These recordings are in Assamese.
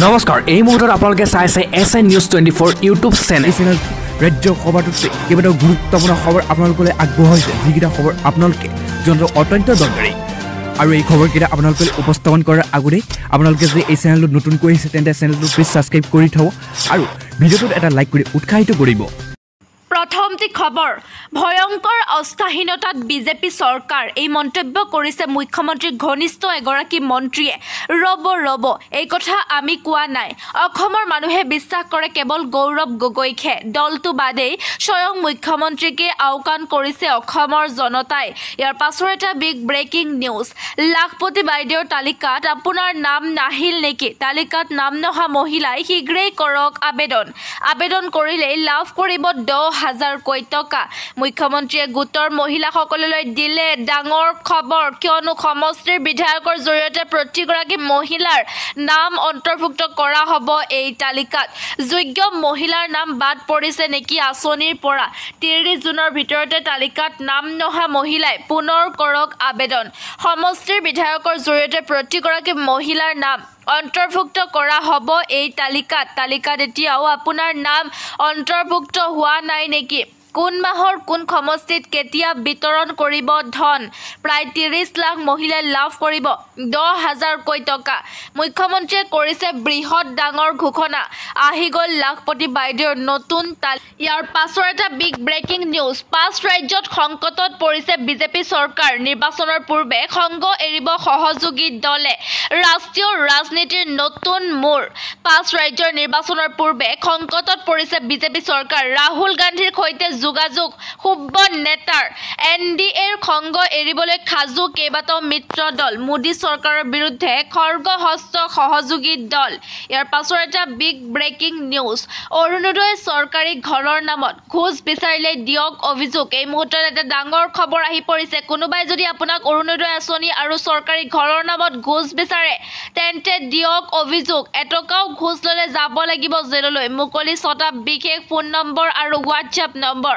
নমস্কাৰ এই মুহূৰ্তত আপোনালোকে চাইছে SN News 24 ইউটিউব চেনেল ৰাজ্য সভাটোতে কেইবাটাও গুৰুত্বপূৰ্ণ খবৰ আপোনালোকলৈ আগবঢ়াইছে যিকেইটা খবৰ আপোনালোকে জনাটো অত্যন্ত দৰকাৰী আৰু এই খবৰকেইটা আপোনালোকে উপস্থাপন কৰাৰ আগতে আপোনালোকে যদি এই চেনেলটো নতুনকৈ আহিছে তেন্তে চেনেলটো প্লিজ সাবস্ক্ৰাইব কৰি থব আৰু ভিডিঅ'টোত এটা লাইক কৰি উৎসাহিত কৰিব প্ৰথমটি খবৰ ভয়ংকৰ অস্থাহীনতাত বিজেপি চৰকাৰ এই মন্তব্য কৰিছে মুখ্যমন্ত্ৰী ঘনিষ্ঠ এগৰাকী মন্ত্ৰীয়ে ৰব এই কথা আমি কোৱা নাই অসমৰ মানুহে বিশ্বাস কৰে কেৱল গৌৰৱ গগৈকে দলটো বাদেই স্বয়ং মুখ্যমন্ত্ৰীকে আওকাণ কৰিছে অসমৰ জনতাই ইয়াৰ পাছৰ এটা বিগ ব্ৰেকিং নিউজ লাখপতি বাইদেউৰ তালিকাত আপোনাৰ নাম নাহিল নেকি তালিকাত নাম নহা মহিলাই শীঘ্ৰেই কৰক আবেদন কৰিলে লাভ কৰিব 10,000 কোটি টকা মুখ্যমন্ত্ৰীয়ে গোটৰ মহিলাসকললৈ দিলে ডাঙৰ খবৰ কিয়নো সমষ্টিৰ বিধায়কৰ জৰিয়তে প্ৰতিগৰাকী মহিলাৰ নাম অন্তৰ্ভুক্ত কৰা হ'ব এই তালিকাত যোগ্য মহিলাৰ নাম বাদ পৰিছে নেকি আঁচনিৰ পৰা 30 জুনৰ ভিতৰতে তালিকাত নাম নহা মহিলাই পুনৰ কৰক আবেদন সমষ্টিৰ বিধায়কৰ জৰিয়তে প্ৰতিগৰাকী মহিলাৰ নাম অন্তৰ্ভুক্ত কৰা হ'ব এই তালিকাত এতিয়াও আপোনাৰ নাম অন্তৰ্ভুক্ত হোৱা নাই নেকি কোন মাহৰ কোন সমষ্টিত কেতিয়া বিতৰণ কৰিব ধন প্ৰায় 30 লাখ মহিলাই লাভ কৰিব 10,000 কোটি টকা মুখ্যমন্ত্ৰীয়ে কৰিছে বৃহৎ ডাঙৰ ঘোষণা আহি গ'ল লাখপতি বাইদেউৰ নতুন ইয়াৰ পাছৰ এটা বিগ ব্ৰেকিং নিউজ 5 ৰাজ্যত সংকটত পৰিছে বিজেপি চৰকাৰ নিৰ্বাচনৰ পূৰ্বে সংগ এৰিব সহযোগী দলে ৰাষ্ট্ৰীয় ৰাজনীতিৰ নতুন মূৰ 5 ৰাজ্যৰ নিৰ্বাচনৰ পূৰ্বে সংকটত পৰিছে বিজেপি চৰকাৰ ৰাহুল গান্ধীৰ সৈতে যোগাযোগ খুব্ব নেতাৰ NDAৰ সংগ এৰিবলৈ খাজু কেইবাটাও মিত্ৰ দল মোদী চৰকাৰৰ বিৰুদ্ধে খৰ্গহস্ত সহযোগী দল ইয়াৰ পাছৰ এটা বিগ ব্ৰেকিং নিউজ অৰুণোদয় চৰকাৰী ঘৰৰ নামত ঘোষ বিচাৰিলে দিয়ক অভিযোগ এই মুহূৰ্তত এটা ডাঙৰ খবৰ আহি পৰিছে কোনোবাই যদি আপোনাক অৰুণোদয় আঁচনি আৰু চৰকাৰী ঘৰৰ নামত ঘোষ বিচাৰে তেন্তে দিয়ক অভিযোগ এটকাও ঘোষ ললে যাব লাগিব জেললৈ মুকলি 6টা বিশেষ ফোন নম্বৰ আৰু হোৱাটছএপ নম্বৰ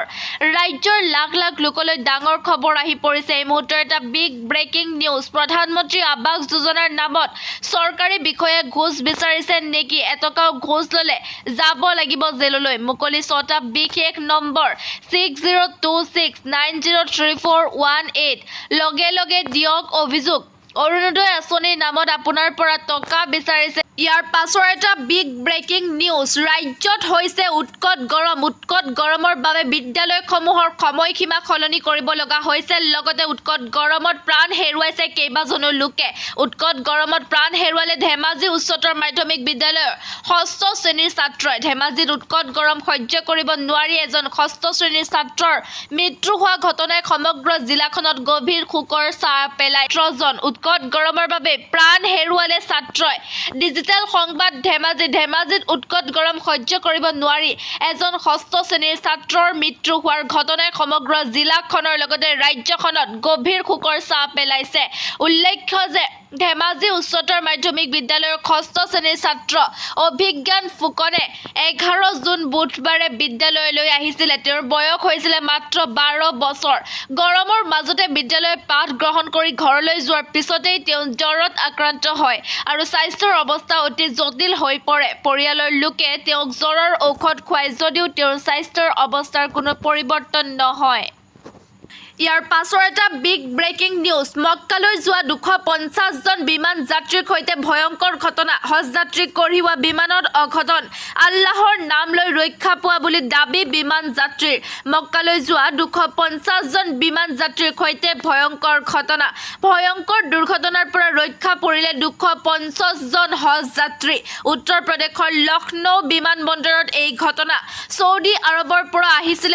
ৰাজ্যৰ লাখ লাখ লোকলৈ ডাঙৰ খবৰ আহি পৰিছে এই মুহূৰ্তৰ এটা বিগ ব্ৰেকিং নিউজ প্ৰধানমন্ত্ৰী আৱাস যোজনাৰ নামত চৰকাৰী বিষয়ে ঘোষ বিচাৰিছে নেকি এটকাও ঘোষ ললে যাব লাগিব জেললৈ মুকলি 6টা বিশেষ নম্বৰ 6026903418 লগে দিয়ক অভিযোগ অৰুণোদয় আঁচনিৰ নামত আপোনাৰ পৰা টকা বিচাৰিছে ইয়াৰ পাছৰ এটা বিগ ব্ৰেকিং নিউজ ৰাজ্যত হৈছে উৎকট গৰমৰ বাবে বিদ্যালয়সমূহৰ সময়সীমা সলনি কৰিব লগা হৈছে লগতে উৎকট গৰমত প্ৰাণ হেৰুৱাইছে কেইবাজনো লোকে উৎকট গৰমত প্ৰাণ হেৰুৱালে ধেমাজি উচ্চতৰ মাধ্যমিক বিদ্যালয়ৰ 6ষ্ঠ শ্ৰেণীৰ ছাত্ৰই ধেমাজিত উৎকট গৰম সহ্য কৰিব নোৱাৰি এজন 6ষ্ঠ শ্ৰেণীৰ ছাত্ৰৰ মৃত্যু হোৱা ঘটনাই সমগ্ৰ জিলাখনত গভীৰ শোকৰ ছায়া পেলাই ত্ৰজন উৎকট গৰমৰ বাবে প্ৰাণ হেৰুৱালে ছাত্ৰই ডিজিটেল সংবাদ ধেমাজিত উৎকট গৰম সহ্য কৰিব নোৱাৰি এজন 6ষ্ঠ শ্ৰেণীৰ ছাত্ৰৰ মৃত্যু হোৱাৰ ঘটনাই সমগ্ৰ জিলাখনৰ লগতে ৰাজ্যখনত গভীৰ শোকৰ ছায়া পেলাইছে উল্লেখ্য যে ধেমাজি উচ্চতৰ মাধ্যমিক বিদ্যালয়ৰ 6ষ্ঠ শ্ৰেণীৰ ছাত্ৰ অভিজ্ঞান ফুকনে 11 জুন বুধবাৰে বিদ্যালয়লৈ আহিছিল তেওঁৰ বয়স হৈছিল মাত্ৰ 12 বছৰ গৰমৰ মাজতে বিদ্যালয়ত পাঠ গ্ৰহণ কৰি ঘৰলৈ যোৱাৰ পিছতেই তেওঁ জ্বৰত আক্ৰান্ত হয় আৰু স্বাস্থ্যৰ অৱস্থা অতি জটিল হৈ পৰে পৰিয়ালৰ লোকে তেওঁক জ্বৰৰ ঔষধ খুৱায় যদিও তেওঁৰ স্বাস্থ্যৰ অৱস্থাৰ কোনো পৰিৱৰ্তন নহয় ইয়াৰ পাছৰ এটা বিগ ব্ৰেকিং নিউজ মক্কালৈ যোৱা 250 জন বিমান যাত্ৰীৰ সৈতে ভয়ংকৰ ঘটনা হজযাত্ৰীক কঢ়িওৱা বিমানত অঘটন আল্লাহৰ নাম লৈ ৰক্ষা পোৱা বুলি দাবী বিমান যাত্ৰীৰ মক্কালৈ যোৱা 250 জন বিমান যাত্ৰীৰ সৈতে ভয়ংকৰ দুৰ্ঘটনাৰ পৰা ৰক্ষা পৰিলে 250 জন হজযাত্ৰী উত্তৰ প্ৰদেশৰ লক্ষ্ণৌ বিমানবন্দৰত এই ঘটনা সৌদি আৰবৰ পৰা আহিছিল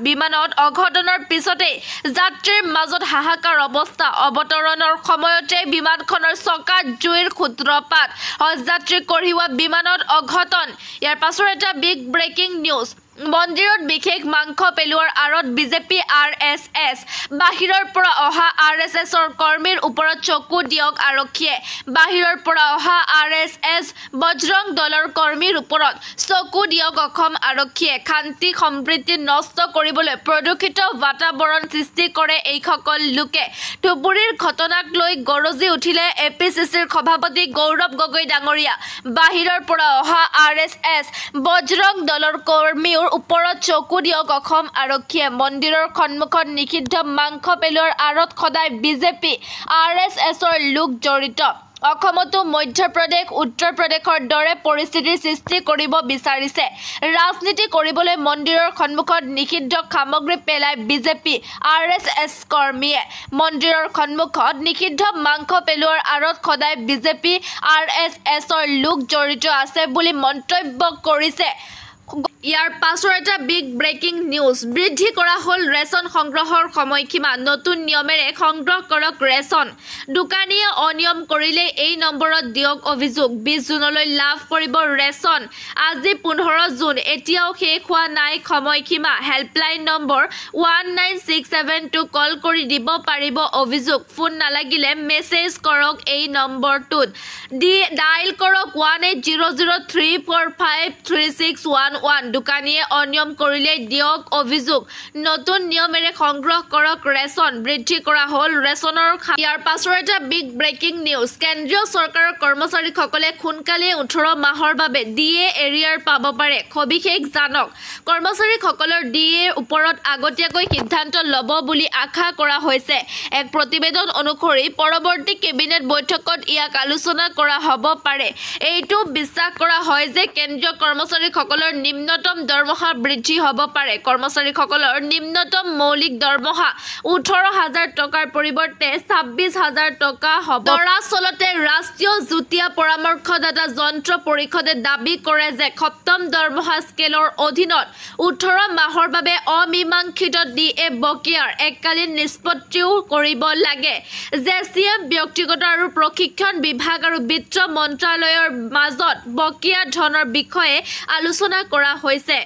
বিমানত অঘটনৰ পিছত যাত্ৰীৰ মাজত হাহাকাৰ অৱস্থা অৱতৰণৰ সময়তে বিমানখনৰ চকাত জুইৰ সূত্ৰপাত হজযাত্ৰী কঢ়িওৱা বিমানত অঘটন ইয়াৰ পাছৰ এটা বিগ ব্ৰেকিং নিউজ মন্দিৰত বিশেষ মাংস পেলোৱাৰ আঁৰত বিজেপি RSS বাহিৰৰ পৰা অহা RSSৰ কৰ্মীৰ ওপৰত চকু দিয়ক আৰক্ষীয়ে বাহিৰৰ পৰা অহা RSS বজৰং দলৰ কৰ্মীৰ ওপৰত চকু দিয়ক অসম আৰক্ষীয়ে শান্তি সম্প্ৰীতি নষ্ট কৰিবলৈ প্ৰদূষিত বাতাবৰণ সৃষ্টি কৰে এইসকল লোকে ধুবুৰীৰ ঘটনাক লৈ গৰজি উঠিলে APCCৰ সভাপতি গৌৰৱ গগৈ ডাঙৰীয়া বাহিৰৰ পৰা অহা RSS বজৰং দলৰ কৰ্মী ওপৰত চকু দিয়ক অসম আৰক্ষীয়ে মন্দিৰৰ সন্মুখত নিষিদ্ধ মাংস পেলোৱাৰ আঁৰত সদায় বিজেপি RSSৰ লোক জড়িত অসমতো মধ্যপ্ৰদেশ উত্তৰ প্ৰদেশৰ দৰে পৰিস্থিতিৰ সৃষ্টি কৰিব বিচাৰিছে ৰাজনীতি কৰিবলৈ মন্দিৰৰ সন্মুখত নিষিদ্ধ সামগ্ৰী পেলাই বিজেপি RSS কৰ্মীয়ে মন্দিৰৰ সন্মুখত নিষিদ্ধ মাংস পেলোৱাৰ আঁৰত সদায় বিজেপি RSSৰ লোক জড়িত আছে বুলি মন্তব্য কৰিছে ইয়াৰ পাছৰ এটা বিগ ব্ৰেকিং নিউজ বৃদ্ধি কৰা হ'ল ৰেচন সংগ্ৰহৰ সময়সীমা নতুন নিয়মেৰে সংগ্ৰহ কৰক ৰেচন দোকানীয়ে অনিয়ম কৰিলে এই নম্বৰত দিয়ক অভিযোগ 20 জুনলৈ লাভ কৰিব ৰেচন আজি 15 জুন এতিয়াও শেষ হোৱা নাই সময়সীমা হেল্পলাইন নম্বৰ 19672 কল কৰি দিব পাৰিব অভিযোগ ফোন নালাগিলে মেছেজ কৰক এই নম্বৰটোত ডাইল কৰক 180034536111 দোকানীয়ে অনিয়ম কৰিলে দিয়ক অভিযোগ নতুন নিয়মেৰে সংগ্ৰহ কৰক ৰেচন বৃদ্ধি কৰা হ'ল ৰেচনৰ ইয়াৰ পাছৰ এটা বিগ ব্ৰেকিং নিউজ কেন্দ্ৰীয় চৰকাৰৰ কৰ্মচাৰীসকলে সোনকালে 18 মাহৰ বাবে DA এৰিয়াৰ পাব পাৰে সবিশেষ জানক কৰ্মচাৰীসকলৰ DA ওপৰত আগতীয়াকৈ সিদ্ধান্ত ল'ব বুলি আশা কৰা হৈছে এক প্ৰতিবেদন অনুসৰি পৰৱৰ্তী কেবিনেট বৈঠকত ইয়াক আলোচনা কৰা হ'ব পাৰে এইটো বিশ্বাস কৰা হয় যে কেন্দ্ৰীয় কৰ্মচাৰীসকলৰ নিম্নতম দৰমহা বৃদ্ধি হ'ব পাৰে কৰ্মচাৰীসকলৰ নিম্নতম মৌলিক দৰমহা 18000 টকাৰ পৰিৱৰ্তে 26000 টকা হ'ব দৰাচলতে ৰাষ্ট্ৰীয় যুটীয়া পৰামৰ্শদাতা যন্ত্ৰ পৰিষদে দাবী কৰে যে সপ্তম দৰমহা স্কেলৰ অধীনত 18 মাহৰ বাবে অমীমাংসিত DA বকেয়াৰ এককালীন নিষ্পত্তিও কৰিব লাগে JCM ব্যক্তিগত আৰু প্ৰশিক্ষণ বিভাগ আৰু বিত্ত মন্ত্ৰালয়ৰ মাজত বকেয়া ধনৰ বিষয়ে আলোচনা কৰা হৈছে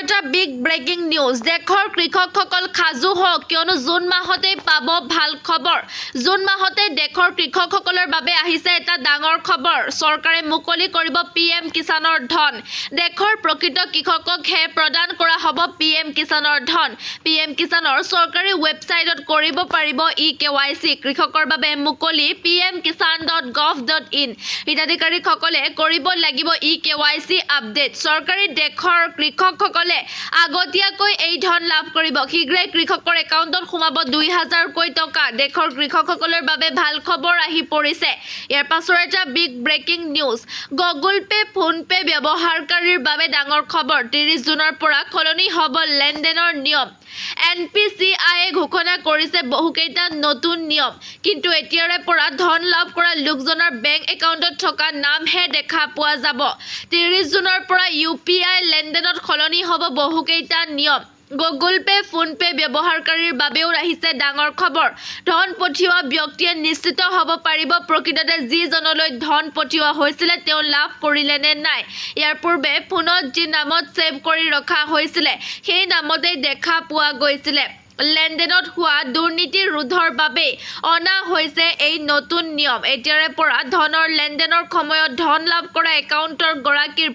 এটা বিগ ব্ৰেকিং নিউজ দেশৰ কৃষকসকল খাজু হওক কিয়নো জুন মাহতেই পাব ভাল খবৰ জুন মাহতে দেশৰ কৃষকসকলৰ বাবে আহিছে এটা ডাঙৰ খবৰ চৰকাৰে মুকলি কৰিব PM কিষাণৰ ধন দেশৰ প্ৰকৃত কৃষককহে প্ৰদান কৰা হ'ব PM কিষাণৰ ধন PM কিষাণৰ চৰকাৰী ৱেবছাইটত কৰিব পাৰিব eKYC কৃষকৰ বাবে মুকলি pmkisan.gov.in হিতাধিকাৰীসকলে কৰিব লাগিব eKYC আপডেট চৰকাৰী দেশৰ কৃষক সকলে আগতীয়াকৈ এই ধন লাভ কৰিব শীঘ্ৰে কৃষকৰ একাউণ্টত সোমাব 2000 কৈ টকা দেশৰ কৃষকসকলৰ বাবে ভাল খবৰ আহি পৰিছে ইয়াৰ পাছৰ এটা big breaking news Google pay phone pay ব্যৱহাৰকাৰীৰ বাবে ডাঙৰ খবৰ 30 জুনৰ পৰা সলনি হ'ব লেনদেনৰ নিয়ম NPCI ঘোষণা কৰিছে বহুকেইটা নতুন নিয়ম কিন্তু এতিয়াৰে পৰা ধন লাভ কৰা লোকজনৰ বেংক একাউণ্টত থকা নামহে দেখা পোৱা যাব 30 জুনৰ পৰা UPI লেনদেনত সলনি হ'ব বহুকেইটা নিয়ম গুগল পে ফোন পে ব্যৱহাৰকাৰীৰ বাবেও আহিছে ডাঙৰ খবৰ ধন পঠিওৱা ব্যক্তিয়ে নিশ্চিত হ'ব পাৰিব প্ৰকৃততে যি জনলৈ ধন পঠিওৱা হৈছিল তেওঁ লাভ কৰিলে নে নাই ইয়াৰ পূৰ্বে ফোনত যি নামত সেভ কৰি ৰখা হৈছিল সেই নামতেই দেখা পোৱা গৈছিল লেনদেনত হোৱা দুৰ্নীতি ৰোধৰ বাবে অনা হৈছে এই নতুন নিয়ম এতিয়াৰে পৰা ধনৰ লেনদেনৰ সময়ত ধন লাভ কৰা একাউণ্টৰ গৰাকীৰ